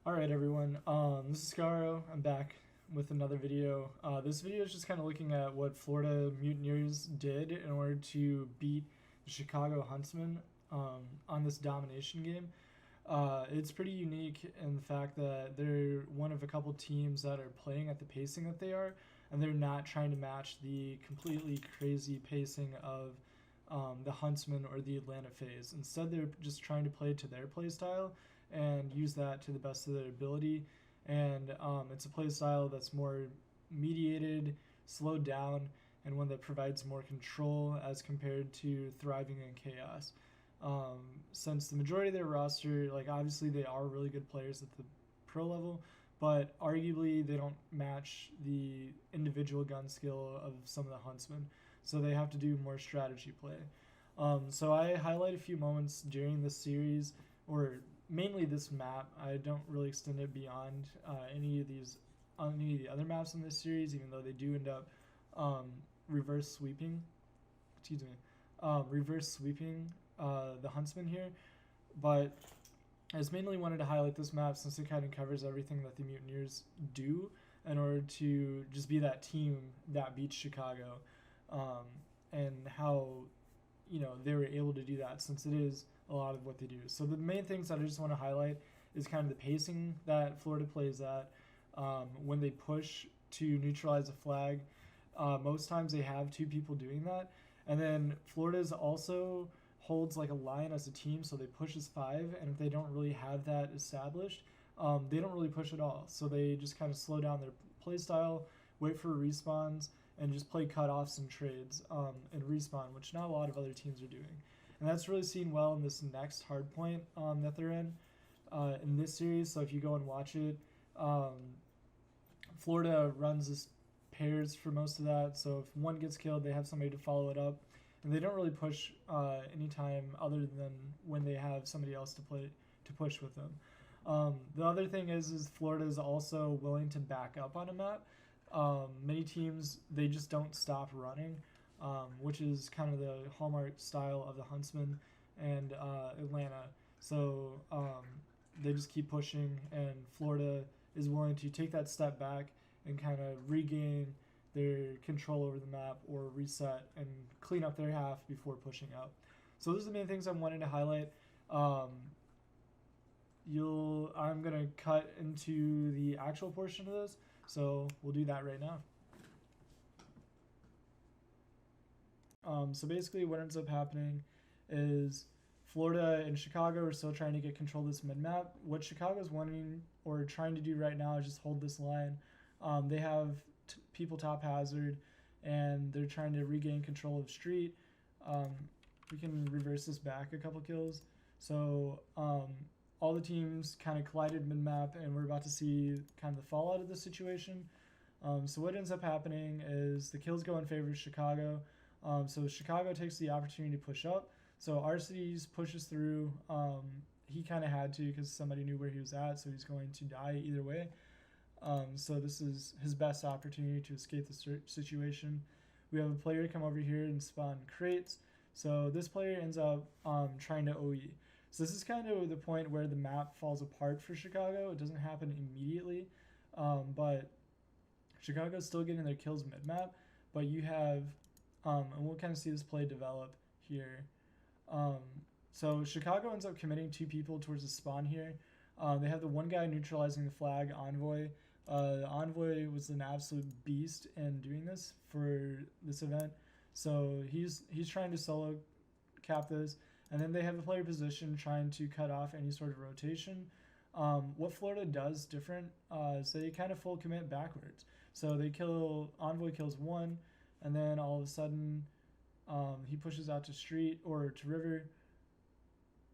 Alright everyone, this is Scaro. I'm back with another video. This video is just kind of looking at what Florida Mutineers did in order to beat the Chicago Huntsmen on this domination game. It's pretty unique in the fact that they're one of a couple teams that are playing at the pacing that they are, and they're not trying to match the completely crazy pacing of the Huntsmen or the Atlanta phase. Instead, they're just trying to play to their play style and use that to the best of their ability. And it's a play style that's more mediated, slowed down, and one that provides more control as compared to thriving in chaos. Since the majority of their roster, like obviously they are really good players at the pro level, but arguably they don't match the individual gun skill of some of the Huntsmen. So they have to do more strategy play. So I highlight a few moments during this series, or mainly this map. I don't really extend it beyond any of the other maps in this series, even though they do end up reverse sweeping. Excuse me, reverse sweeping the Huntsman here. But I just mainly wanted to highlight this map since it kind of covers everything that the Mutineers do in order to just be that team that beats Chicago, and how they were able to do that since it is a lot of what they do. So the main things that I just want to highlight is kind of the pacing that Florida plays at when they push to neutralize a flag. Most times they have two people doing that, and then Florida's also holds like a line as a team, so they push as five, and if they don't really have that established, they don't really push at all. So they just kind of slow down their play style, wait for respawns, and just play cutoffs and trades and respawn, which not a lot of other teams are doing. And that's really seen well in this next hard point that they're in this series. So if you go and watch it, Florida runs this pairs for most of that. So if one gets killed, they have somebody to follow it up. And they don't really push anytime other than when they have somebody else to push with them. The other thing is Florida is also willing to back up on a map. Many teams, they just don't stop running, which is kind of the hallmark style of the Huntsman and Atlanta. So they just keep pushing, and Florida is willing to take that step back and kind of regain their control over the map or reset and clean up their half before pushing up. So those are the main things I wanted to highlight. I'm going to cut into the actual portion of this, so we'll do that right now. So basically what ends up happening is Florida and Chicago are still trying to get control of this mid-map. What Chicago's wanting or trying to do right now is just hold this line. They have people top hazard, and they're trying to regain control of street. We can reverse this back a couple kills. So all the teams kind of collided mid-map, and we're about to see kind of the fallout of the situation. So what ends up happening is the kills go in favor of Chicago. So Chicago takes the opportunity to push up. So Arcides pushes through. He kind of had to because somebody knew where he was at, so he's going to die either way. So this is his best opportunity to escape the situation. We have a player come over here and spawn crates. So this player ends up trying to OE. So this is kind of the point where the map falls apart for Chicago. It doesn't happen immediately, but Chicago's still getting their kills mid-map. But you have, and we'll kind of see this play develop here. So Chicago ends up committing two people towards the spawn here. They have the one guy neutralizing the flag, Envoy. Envoy was an absolute beast in doing this for this event. So he's trying to solo cap this. And then they have a player position trying to cut off any sort of rotation. What Florida does different is they kind of full commit backwards. So they Envoy kills one, and then all of a sudden he pushes out to street or to river.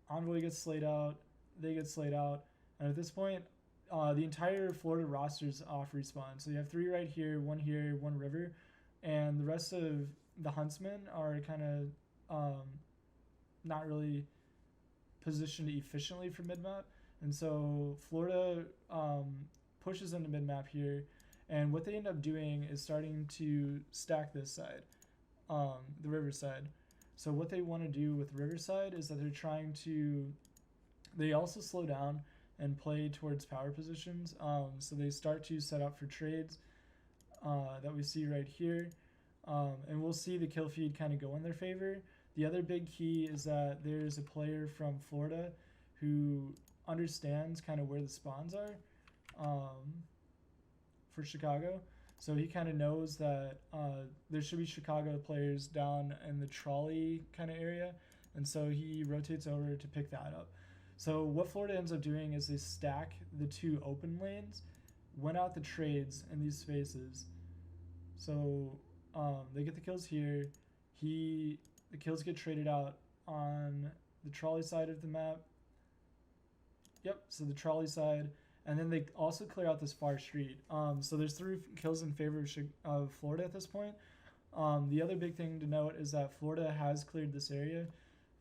Envoy gets slayed out, they get slayed out, and at this point the entire Florida roster is off respawn. So you have three right here, one river, and the rest of the Huntsmen are kind of not really positioned efficiently for mid-map. And so Florida pushes into mid-map here, and what they end up doing is starting to stack this side, the river side. So what they want to do with Riverside is that they're trying to, they also slow down and play towards power positions. So they start to set up for trades that we see right here. And we'll see the kill feed kind of go in their favor. The other big key is that there's a player from Florida who understands kind of where the spawns are for Chicago. So he kind of knows that there should be Chicago players down in the trolley kind of area. And so he rotates over to pick that up. So what Florida ends up doing is they stack the two open lanes, went out the trades in these spaces. So they get the kills here. The kills get traded out on the trolley side of the map. Yep, so the trolley side. And then they also clear out this far street. So there's 3 kills in favor of Florida at this point. The other big thing to note is that Florida has cleared this area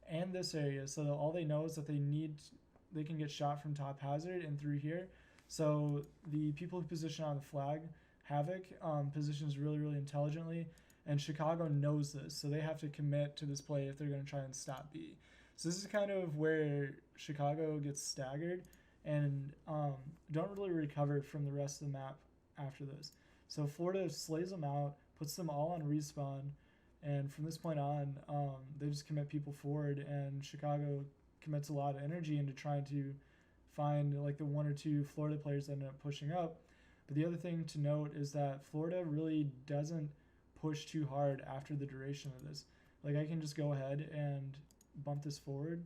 and this area. So all they know is that they can get shot from top hazard and through here. So the people who position on the flag, Havoc, positions really, really intelligently. And Chicago knows this, so they have to commit to this play if they're going to try and stop B. So this is kind of where Chicago gets staggered and don't really recover from the rest of the map after this. So Florida slays them out, puts them all on respawn, and from this point on, they just commit people forward, and Chicago commits a lot of energy into trying to find like the 1 or 2 Florida players that end up pushing up. But the other thing to note is that Florida really doesn't push too hard after the duration of this. Like I can just go ahead and bump this forward,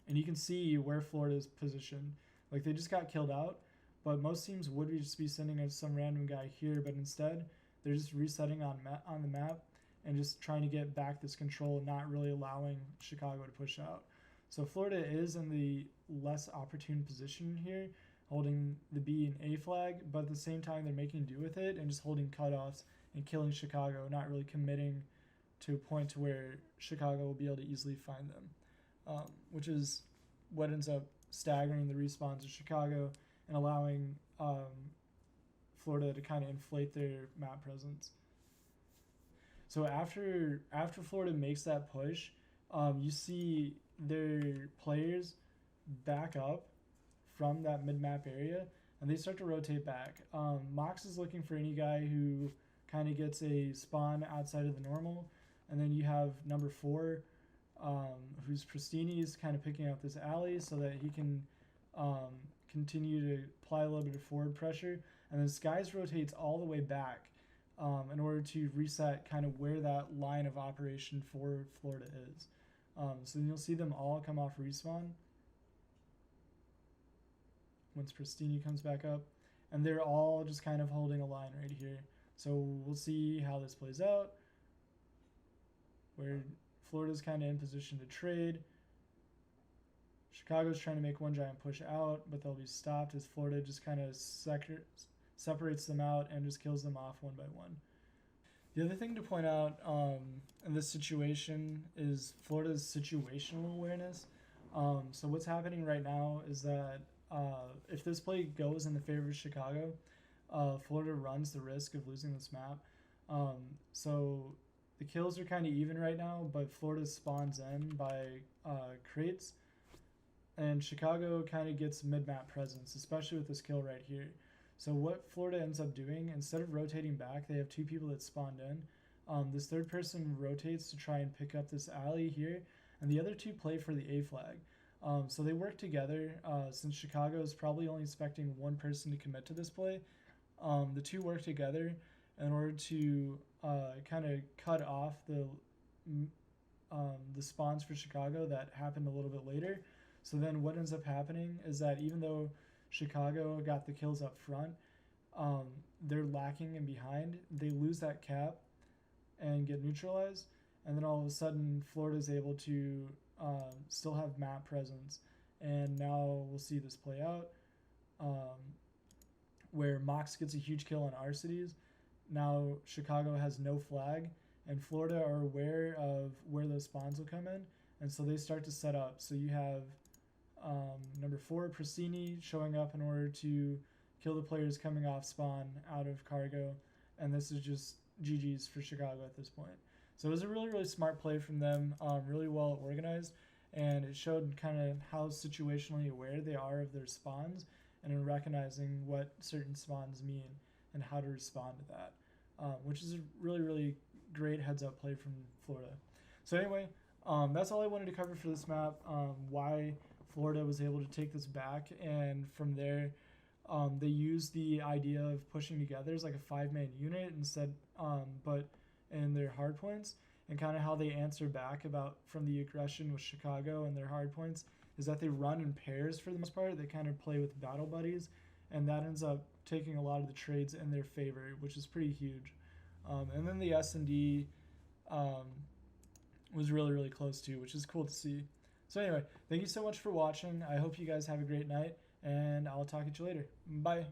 and you can see where Florida's positioned. Like they just got killed out, but most teams would just be sending us some random guy here, but instead they're just resetting on the map and just trying to get back this control, not really allowing Chicago to push out. So Florida is in the less opportune position here, holding the B and A flag, but at the same time they're making do with it and just holding cutoffs and killing Chicago, not really committing to a point to where Chicago will be able to easily find them, which is what ends up staggering the respawns of Chicago and allowing Florida to kind of inflate their map presence. So after Florida makes that push, you see their players back up from that mid-map area, and they start to rotate back. Mox is looking for any guy who kind of gets a spawn outside of the normal, and then you have number 4, who's Pristini, is kind of picking up this alley so that he can continue to apply a little bit of forward pressure, and then Skies rotates all the way back in order to reset kind of where that line of operation for Florida is. So then you'll see them all come off respawn once Pristini comes back up, and they're all just kind of holding a line right here. So we'll see how this plays out, where Florida's kind of in position to trade. Chicago's trying to make one giant push out, but they'll be stopped as Florida just kind of separates them out and just kills them off one by one. The other thing to point out in this situation is Florida's situational awareness. So what's happening right now is that if this play goes in the favor of Chicago, Florida runs the risk of losing this map. So the kills are kind of even right now, but Florida spawns in by crates, and Chicago kind of gets mid-map presence, especially with this kill right here. So what Florida ends up doing, instead of rotating back, they have 2 people that spawned in. This third person rotates to try and pick up this alley here, and the other 2 play for the A flag. So they work together. Since Chicago is probably only expecting 1 person to commit to this play, the 2 work together in order to kind of cut off the spawns for Chicago that happened a little bit later. So then what ends up happening is that even though Chicago got the kills up front, they're lacking and behind. They lose that cap and get neutralized, and then all of a sudden Florida's able to still have map presence. And now we'll see this play out, where Mox gets a huge kill on our cities. Now Chicago has no flag, and Florida are aware of where those spawns will come in, and so they start to set up. So you have number 4, Pristini, showing up in order to kill the players coming off spawn out of cargo, and this is just GG's for Chicago at this point. So it was a really, really smart play from them, really well organized, and it showed kind of how situationally aware they are of their spawns and in recognizing what certain spawns mean and how to respond to that, which is a really great heads up play from Florida. So anyway, that's all I wanted to cover for this map. Why Florida was able to take this back, and from there, they used the idea of pushing together as like a 5-man unit instead, but in their hard points, and kind of how they answer back about from the aggression with Chicago and their hard points is that they run in pairs for the most part. They kind of play with battle buddies, and that ends up taking a lot of the trades in their favor, which is pretty huge. And then the S&D was really close too, which is cool to see. So anyway, thank you so much for watching. I hope you guys have a great night, and I'll talk to you later. Bye.